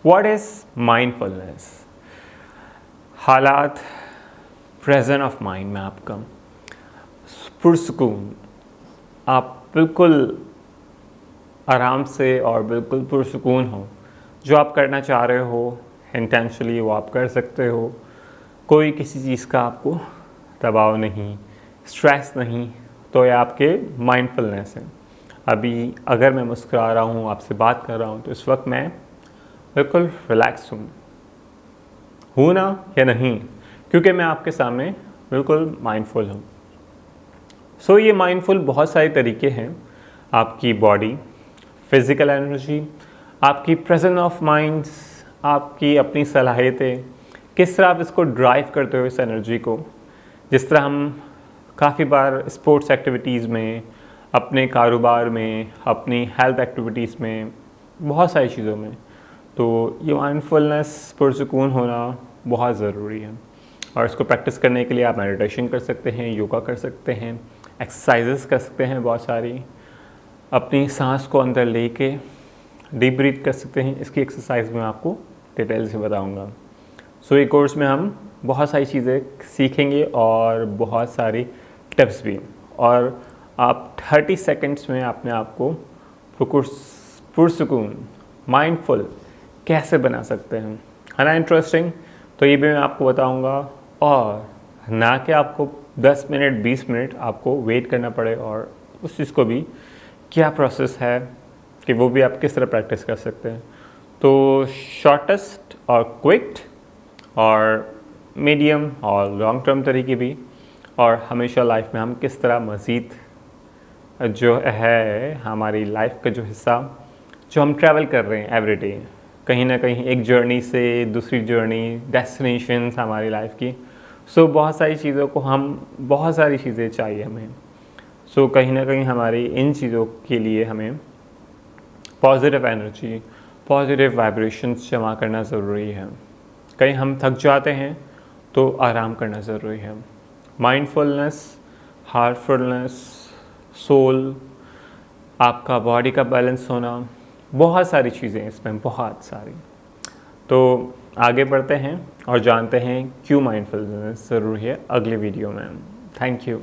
What is mindfulness? हालात, present of mind में आपका पुरसुकून, आप बिल्कुल आराम से और बिल्कुल पुरसुकून हो। जो आप करना चाह रहे हो इंटेंशनली वो आप कर सकते हो। कोई किसी चीज़ का आपको दबाव नहीं, स्ट्रेस नहीं, तो ये आपके माइंडफुलनेस है। अभी अगर मैं मुस्कुरा रहा हूँ, आपसे बात कर रहा हूँ, तो इस वक्त मैं बिल्कुल रिलैक्स हूँ ना या नहीं, क्योंकि मैं आपके सामने बिल्कुल माइंडफुल हूँ। सो ये माइंडफुल बहुत सारे तरीके हैं। आपकी बॉडी, फिज़िकल एनर्जी, आपकी प्रेजेंस ऑफ माइंड्स, आपकी अपनी सलाहियतें, किस तरह आप इसको ड्राइव करते हो इस एनर्जी को। जिस तरह हम काफ़ी बार स्पोर्ट्स एक्टिविटीज़ में, अपने कारोबार में, अपनी हेल्थ एक्टिविटीज़ में, बहुत सारी चीज़ों में, तो ये माइंडफुलनेस, पुरसुकून होना बहुत ज़रूरी है। और इसको प्रैक्टिस करने के लिए आप मेडिटेशन कर सकते हैं, योगा कर सकते हैं, एक्सरसाइजेस कर सकते हैं बहुत सारी, अपनी सांस को अंदर लेके डीप ब्रीथ कर सकते हैं। इसकी एक्सरसाइज में आपको डिटेल से बताऊंगा। सो ये कोर्स में हम बहुत सारी चीज़ें सीखेंगे और बहुत सारी टिप्स भी, और आप 30 सेकंड्स में अपने आप को पुरसुकून, माइंडफुल कैसे बना सकते हैं। है ना इंटरेस्टिंग? तो ये भी मैं आपको बताऊंगा, और ना कि आपको 10 मिनट 20 मिनट आपको वेट करना पड़े, और उस चीज़ को भी क्या प्रोसेस है कि वो भी आप किस तरह प्रैक्टिस कर सकते हैं। तो शॉर्टेस्ट और क्विक और मीडियम और लॉन्ग टर्म तरीके भी, और हमेशा लाइफ में हम किस तरह मज़ीद जो है हमारी लाइफ का जो हिस्सा जो हम ट्रैवल कर रहे हैं एवरीडे, कहीं ना कहीं एक जर्नी से दूसरी जर्नी, डेस्टिनेशंस हमारी लाइफ की। सो बहुत सारी चीज़ों को बहुत सारी चीज़ें चाहिए हमें। सो कहीं ना कहीं हमारी इन चीज़ों के लिए हमें पॉजिटिव एनर्जी, पॉजिटिव वाइब्रेशंस जमा करना ज़रूरी है। कहीं हम थक जाते हैं तो आराम करना ज़रूरी है। माइंडफुलनेस, हार्टफुलनेस, सोल, आपका बॉडी का बैलेंस होना, बहुत सारी चीज़ें इसमें, बहुत सारी। तो आगे बढ़ते हैं और जानते हैं क्यों माइंडफुलनेस ज़रूरी है अगले वीडियो में। Thank you.